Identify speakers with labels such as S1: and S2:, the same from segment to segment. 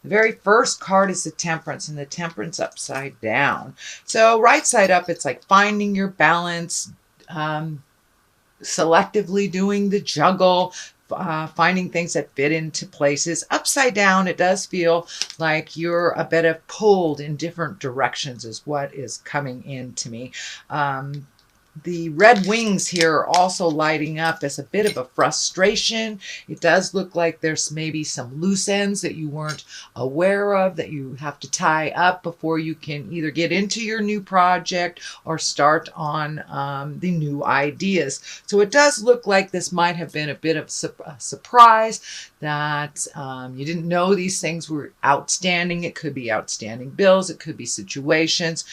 S1: The very first card is the Temperance, and the Temperance upside down. So right side up, it's like finding your balance, selectively doing the juggle, finding things that fit into places. Upside down, it does feel like you're a bit of pulled in different directions is what is coming in to me. The red wings here are also lighting up as a bit of a frustration. It does look like there's maybe some loose ends that you weren't aware of that you have to tie up before you can either get into your new project or start on the new ideas. So it does look like this might have been a bit of a surprise that you didn't know these things were outstanding. It could be outstanding bills. It could be situations.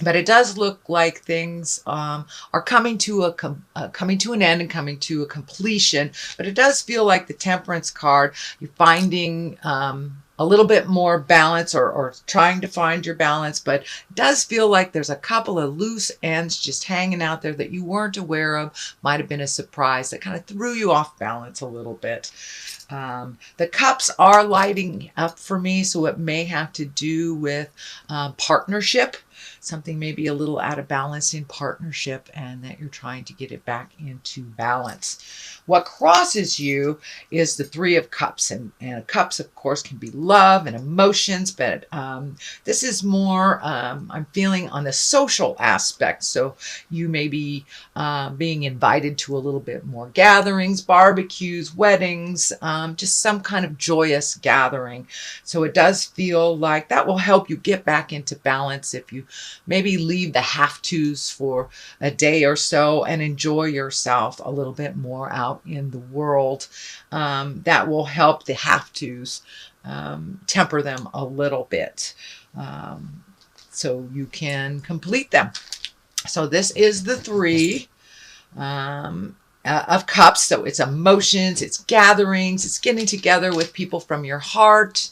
S1: But it does look like things are coming to an end and coming to a completion. But it does feel like the Temperance card, you're finding a little bit more balance or trying to find your balance. But it does feel like there's a couple of loose ends just hanging out there that you weren't aware of. Might have been a surprise that kind of threw you off balance a little bit. The cups are lighting up for me, so it may have to do with partnership. Something maybe a little out of balance in partnership and that you're trying to get it back into balance. What crosses you is the Three of Cups. And cups, of course, can be love and emotions, but this is more, I'm feeling on the social aspect. So you may be being invited to a little bit more gatherings, barbecues, weddings, just some kind of joyous gathering. So it does feel like that will help you get back into balance if you maybe leave the have-tos for a day or so and enjoy yourself a little bit more out in the world. That will help the have-tos temper them a little bit so you can complete them. So this is the Three of Cups. So it's emotions, it's gatherings, it's getting together with people from your heart,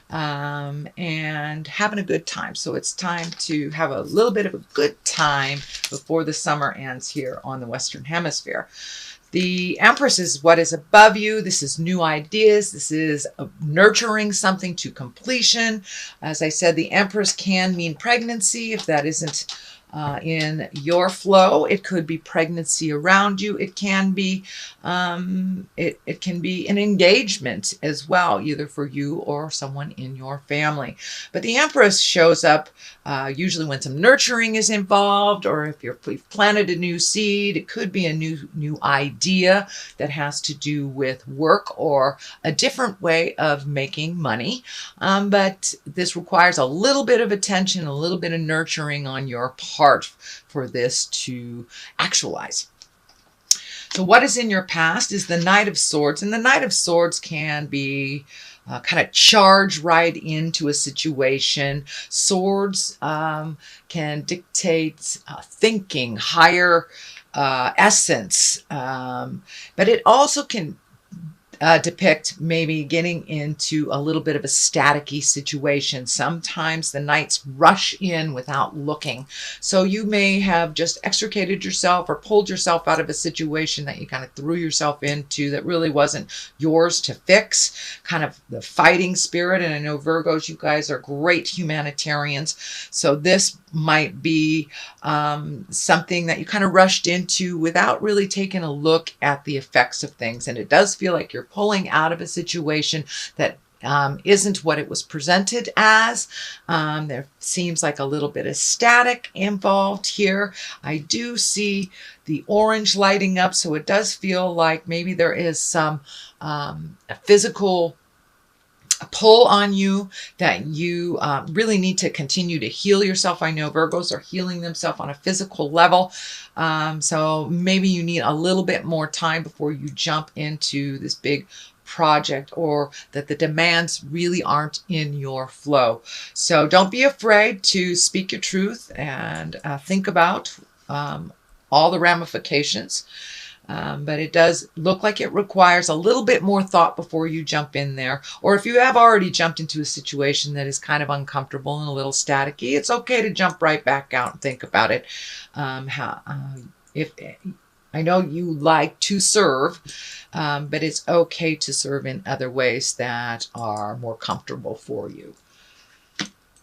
S1: and having a good time. So it's time to have a little bit of a good time before the summer ends here on the Western Hemisphere. The Empress is what is above you. This is new ideas. This is nurturing something to completion. As I said, the Empress can mean pregnancy if that isn't in your flow. It could be pregnancy around you. It can be it can be an engagement as well, either for you or someone in your family. But the Empress shows up usually when some nurturing is involved, or if you've planted a new seed. It could be a new idea that has to do with work or a different way of making money. But this requires a little bit of attention, a little bit of nurturing on your part for this to actualize. So what is in your past is the Knight of Swords, and the Knight of Swords can be kind of charge right into a situation. Swords can dictate thinking, higher essence, but it also can depict maybe getting into a little bit of a staticky situation. Sometimes the knights rush in without looking. So you may have just extricated yourself or pulled yourself out of a situation that you kind of threw yourself into that really wasn't yours to fix. Kind of the fighting spirit. And I know Virgos, you guys are great humanitarians. So this might be something that you kind of rushed into without really taking a look at the effects of things. And it does feel like you're pulling out of a situation that isn't what it was presented as. There seems like a little bit of static involved here. I do see the orange lighting up, so it does feel like maybe there is some a physical pull on you that you really need to continue to heal yourself. I know Virgos are healing themselves on a physical level. So maybe you need a little bit more time before you jump into this big project, or that the demands really aren't in your flow. So don't be afraid to speak your truth and think about all the ramifications. But it does look like it requires a little bit more thought before you jump in there. Or if you have already jumped into a situation that is kind of uncomfortable and a little staticky, it's okay to jump right back out and think about it. I know you like to serve, but it's okay to serve in other ways that are more comfortable for you.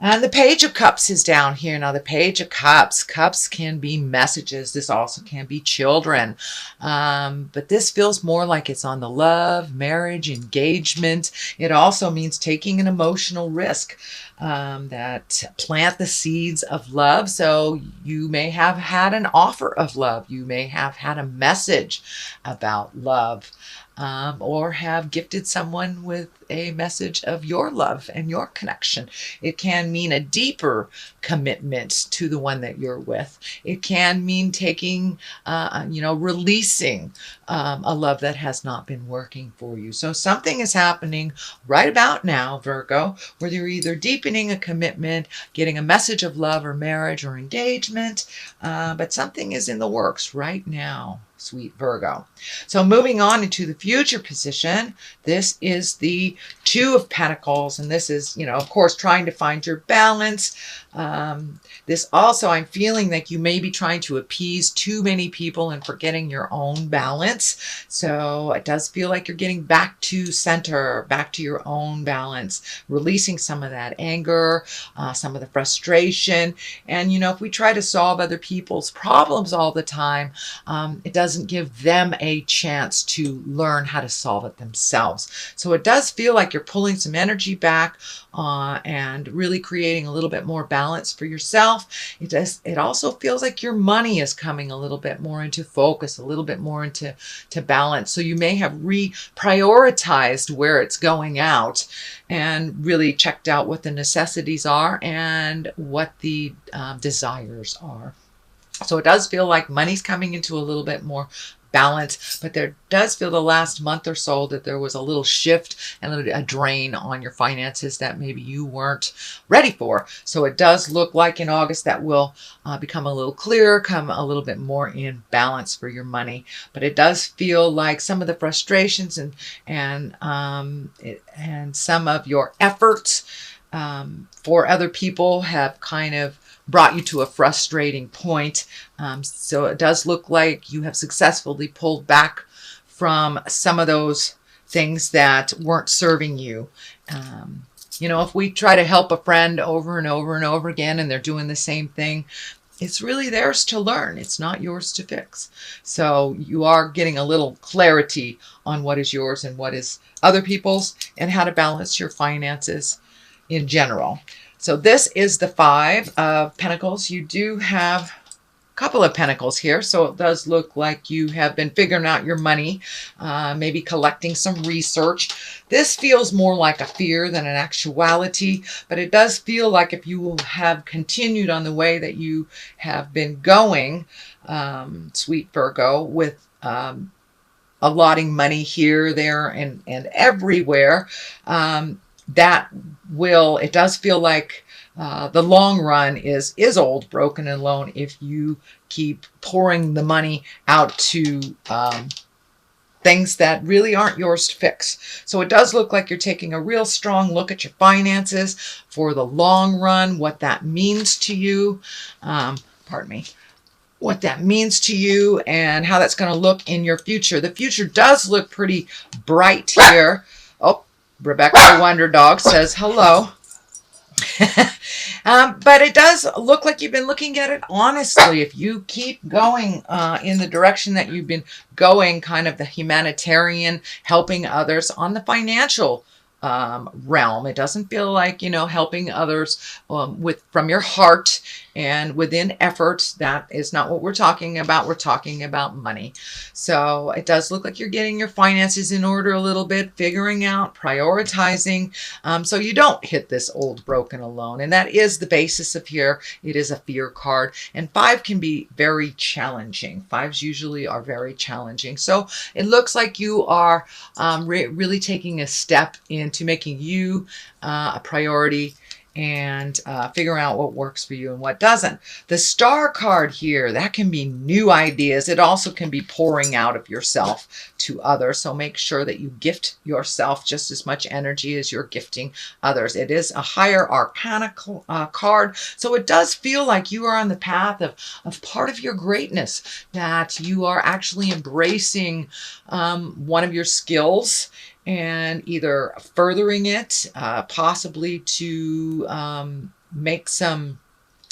S1: And the Page of Cups is down here. Now, the Page of Cups. Cups can be messages. This also can be children. But this feels more like it's on the love, marriage, engagement. It also means taking an emotional risk that plant the seeds of love. So you may have had an offer of love. You may have had a message about love. Or have gifted someone with a message of your love and your connection. It can mean a deeper commitment to the one that you're with. It can mean taking, releasing a love that has not been working for you. So something is happening right about now, Virgo, where you're either deepening a commitment, getting a message of love or marriage or engagement, but something is in the works right now, sweet Virgo. So moving on into the future position, this is the Two of Pentacles, and this is, of course, trying to find your balance. This also, I'm feeling like you may be trying to appease too many people and forgetting your own balance. So it does feel like you're getting back to center, back to your own balance, releasing some of that anger, some of the frustration. And, if we try to solve other people's problems all the time, it doesn't give them a chance to learn how to solve it themselves. So it does feel like you're pulling some energy back and really creating a little bit more balance for yourself. It also feels like your money is coming a little bit more into focus, a little bit more into balance. So you may have reprioritized where it's going out and really checked out what the necessities are and what the desires are. So it does feel like money's coming into a little bit more balance, but there does feel the last month or so that there was a little shift and a drain on your finances that maybe you weren't ready for. So it does look like in August that will become a little clearer, come a little bit more in balance for your money. But it does feel like some of the frustrations and some of your efforts for other people have kind of brought you to a frustrating point. So it does look like you have successfully pulled back from some of those things that weren't serving you. If we try to help a friend over and over and over again and they're doing the same thing, it's really theirs to learn. It's not yours to fix. So you are getting a little clarity on what is yours and what is other people's and how to balance your finances in general. So this is the Five of Pentacles. You do have a couple of Pentacles here. So it does look like you have been figuring out your money, maybe collecting some research. This feels more like a fear than an actuality, but it does feel like if you have continued on the way that you have been going, sweet Virgo, with allotting money here, there, and everywhere, it does feel like the long run is old, broken, and alone if you keep pouring the money out to things that really aren't yours to fix. So it does look like you're taking a real strong look at your finances for the long run, what that means to you. What that means to you and how that's going to look in your future. The future does look pretty bright here. Oh, Rebecca the Wonder Dog says hello. But it does look like you've been looking at it honestly. If you keep going in the direction that you've been going, kind of the humanitarian, helping others on the financial realm, it doesn't feel like, helping others from your heart and within effort. That is not what we're talking about. We're talking about money. So it does look like you're getting your finances in order a little bit, figuring out, prioritizing, so you don't hit this old, broken, alone. And that is the basis of here. It is a fear card, and five can be very challenging. Fives usually are very challenging. So it looks like you are really taking a step into making you a priority and figuring out what works for you and what doesn't. The Star card here, that can be new ideas. It also can be pouring out of yourself to others. So make sure that you gift yourself just as much energy as you're gifting others. It is a higher arcana card. So it does feel like you are on the path of part of your greatness, that you are actually embracing one of your skills and either furthering it, possibly to make some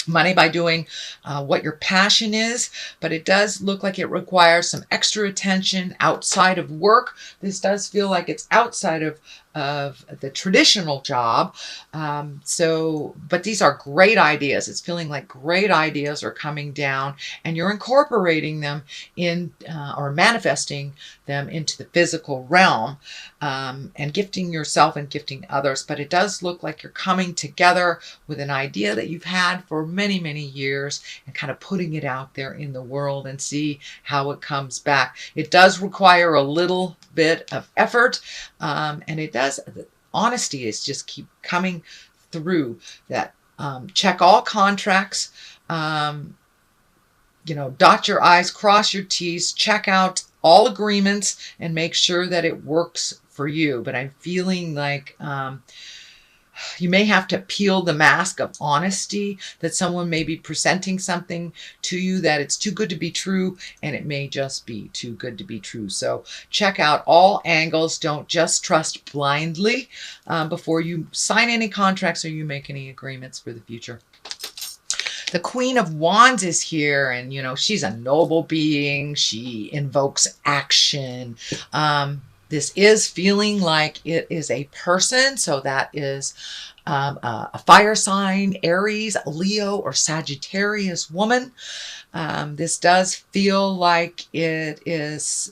S1: money by doing what your passion is, but it does look like it requires some extra attention outside of work. This does feel like it's outside of the traditional job. But these are great ideas. It's feeling like great ideas are coming down and you're incorporating them in or manifesting them into the physical realm, and gifting yourself and gifting others. But it does look like you're coming together with an idea that you've had for many, many years and kind of putting it out there in the world and see how it comes back. It does require a little bit of effort, and it does. Honesty is just keep coming through that. Check all contracts, dot your I's, cross your T's, check out all agreements and make sure that it works for you. But I'm feeling like you may have to peel the mask of honesty, that someone may be presenting something to you that it's too good to be true, and it may just be too good to be true. So check out all angles. Don't just trust blindly before you sign any contracts or you make any agreements for the future. The Queen of Wands is here, and she's a noble being. She invokes action. This is feeling like it is a person, so that is a fire sign, Aries, Leo, or Sagittarius woman. This does feel like it is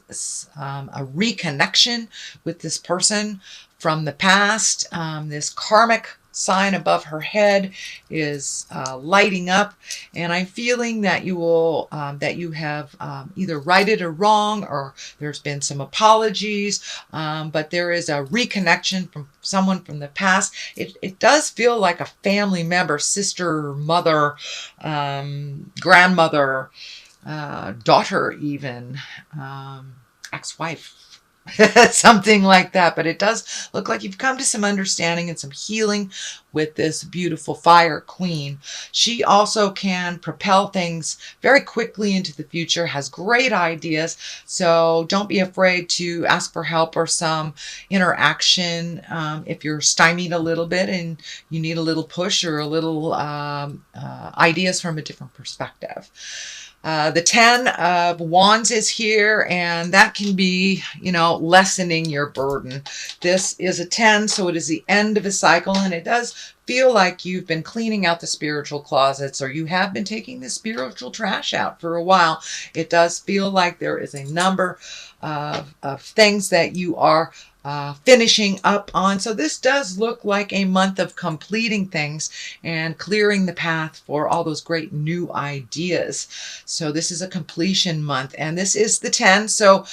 S1: a reconnection with this person from the past. This karmic sign above her head is lighting up, and I'm feeling that you will that you have either righted or wrong, or there's been some apologies, but there is a reconnection from someone from the past. It does feel like a family member, sister, mother, grandmother, daughter, even ex-wife. Something like that. But it does look like you've come to some understanding and some healing with this beautiful fire queen. She also can propel things very quickly into the future, has great ideas. So don't be afraid to ask for help or some interaction if you're stymied a little bit and you need a little push or a little ideas from a different perspective. The 10 of Wands is here, and that can be, lessening your burden. This is a 10, so it is the end of a cycle, and it does feel like you've been cleaning out the spiritual closets, or you have been taking the spiritual trash out for a while. It does feel like there is a number of things that you are finishing up on. So this does look like a month of completing things and clearing the path for all those great new ideas. So this is a completion month, and this is the 10. So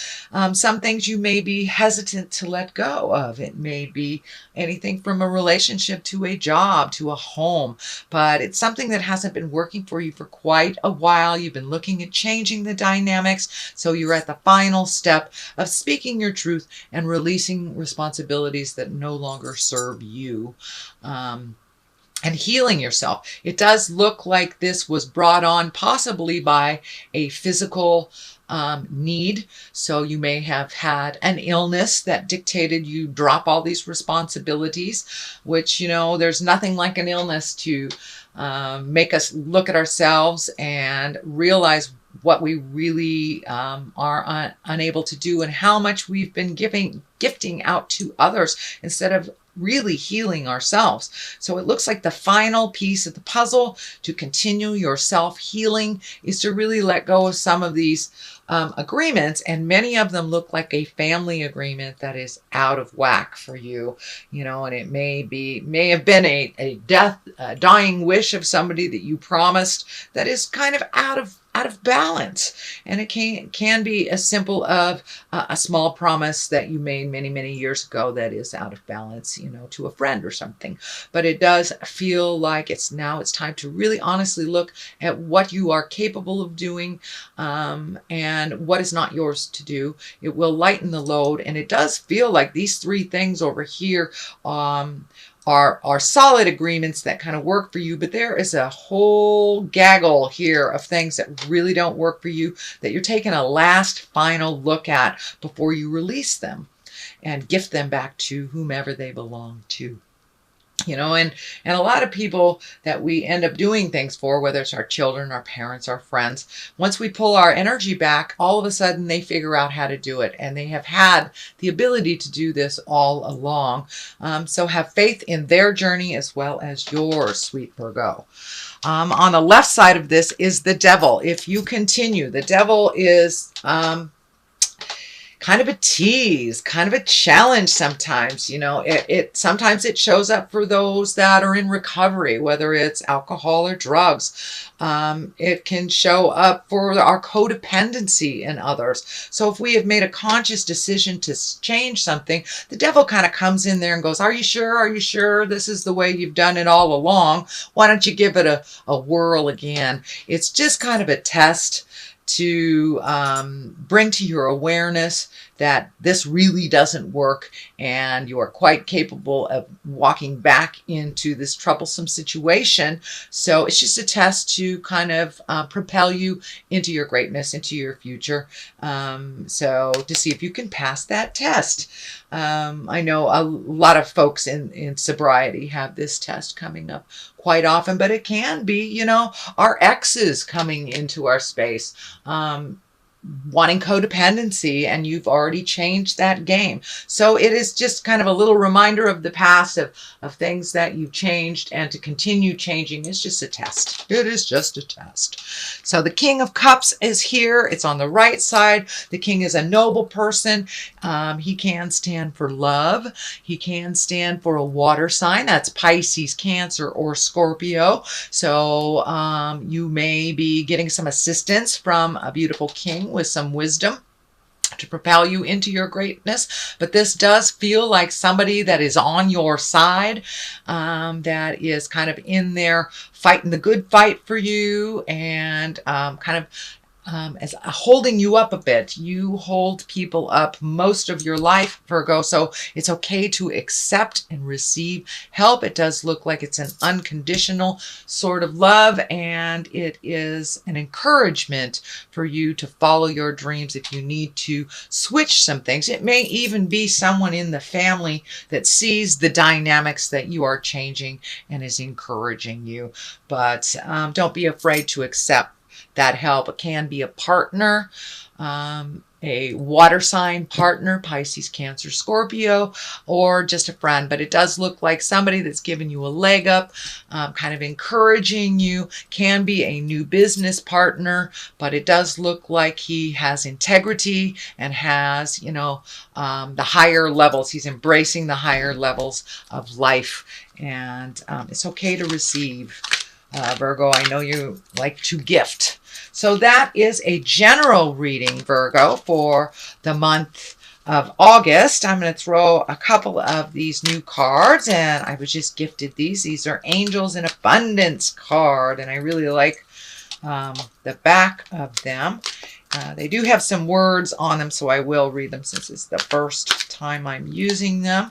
S1: some things you may be hesitant to let go of. It may be anything from a relationship to a job to a home, but it's something that hasn't been working for you for quite a while. You've been looking at changing the dynamics. So you're at the final step of speaking your truth and releasing responsibilities that no longer serve you, and healing yourself. It does look like this was brought on possibly by a physical need. So you may have had an illness that dictated you drop all these responsibilities, which, there's nothing like an illness to make us look at ourselves and realize what we really are unable to do, and how much we've been gifting out to others instead of really healing ourselves. So it looks like the final piece of the puzzle to continue your self-healing is to really let go of some of these agreements, and many of them look like a family agreement that is out of whack for you, and it may have been a dying wish of somebody that you promised that is kind of out of out of balance. And it can be as simple of a small promise that you made many, many years ago that is out of balance, you know, to a friend or something. But it does feel like it's time to really honestly look at what you are capable of doing, and what is not yours to do. It will lighten the load. And it does feel like these three things over here, are solid agreements that kind of work for you, but there is a whole gaggle here of things that really don't work for you that you're taking a last final look at before you release them and gift them back to whomever they belong to. You know, and a lot of people that we end up doing things for, whether it's our children, our parents, our friends, once we pull our energy back, all of a sudden they figure out how to do it. And they have had the ability to do this all along. So have faith in their journey as well as yours, sweet Virgo. On the left side of this is the devil. If you continue, the devil is kind of a tease, kind of a challenge sometimes. You know, sometimes it shows up for those that are in recovery, whether it's alcohol or drugs. It can show up for our codependency in others. So if we have made a conscious decision to change something, the devil kind of comes in there and goes, are you sure? Are you sure this is the way you've done it all along? Why don't you give it a whirl again? It's just kind of a test to bring to your awareness that this really doesn't work, and you are quite capable of walking back into this troublesome situation. So it's just a test to kind of propel you into your greatness, into your future. So to see if you can pass that test. I know a lot of folks in sobriety have this test coming up quite often, but it can be, you know, our exes coming into our space, wanting codependency, and you've already changed that game. So it is just kind of a little reminder of the past, of things that you've changed, and to continue changing is just a test. It is just a test. So the King of Cups is here. It's on the right side. The King is a noble person. He can stand for love. He can stand for a water sign. That's Pisces, Cancer, or Scorpio. So you may be getting some assistance from a beautiful king with some wisdom to propel you into your greatness. But this does feel like somebody that is on your side, that is kind of in there fighting the good fight for you, and kind of as holding you up a bit. You hold people up most of your life, Virgo, so it's okay to accept and receive help. It does look like it's an unconditional sort of love, and it is an encouragement for you to follow your dreams if you need to switch some things. It may even be someone in the family that sees the dynamics that you are changing and is encouraging you. But don't be afraid to accept that help. It can be a partner, a water sign partner, Pisces, Cancer, Scorpio, or just a friend. But it does look like somebody that's giving you a leg up, kind of encouraging you. Can be a new business partner, but it does look like he has integrity and has, you know, the higher levels. He's embracing the higher levels of life, and it's okay to receive. Virgo, I know you like to gift. So that is a general reading, Virgo, for the month of August. I'm going to throw a couple of these new cards, and I was just gifted these. These are Angels in Abundance card, and I really like the back of them. They do have some words on them, so I will read them since it's the first time I'm using them.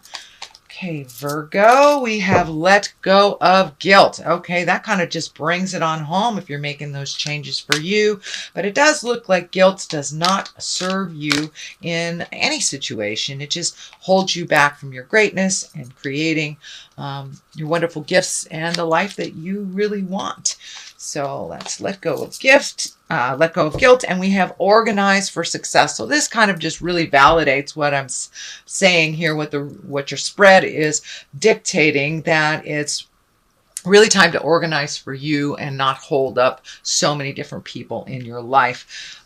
S1: Okay, Virgo, we have let go of guilt. Okay, that kind of just brings it on home if you're making those changes for you. But it does look like guilt does not serve you in any situation. It just holds you back from your greatness and creating your wonderful gifts and the life that you really want. So let's let go of let go of guilt, and we have organize for success. So this kind of just really validates what I'm saying here, what your spread is dictating, that it's really time to organize for you and not hold up so many different people in your life.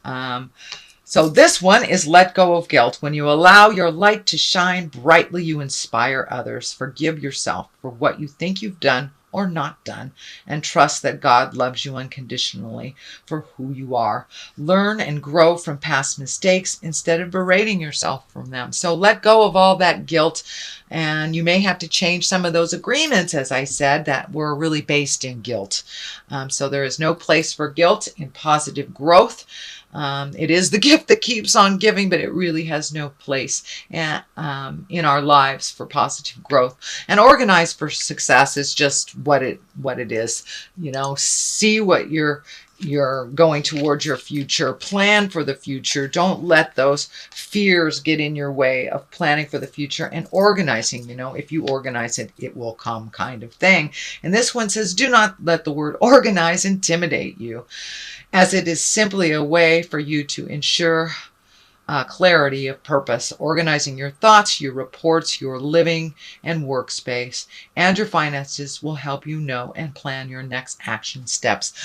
S1: So this one is let go of guilt. When you allow your light to shine brightly, you inspire others. Forgive yourself for what you think you've done or not done, and trust that God loves you unconditionally for who you are. Learn and grow from past mistakes instead of berating yourself from them. So let go of all that guilt, and you may have to change some of those agreements, as I said, that were really based in guilt. So there is no place for guilt in positive growth. It is the gift that keeps on giving, but it really has no place in our lives for positive growth. And organize for success is just what it is. See what you're going towards your future. Plan for the future. Don't let those fears get in your way of planning for the future and organizing. If you organize it, it will come, kind of thing. And this one says, do not let the word organize intimidate you, as it is simply a way for you to ensure clarity of purpose. Organizing your thoughts, your reports, your living and workspace, and your finances will help you know and plan your next action steps.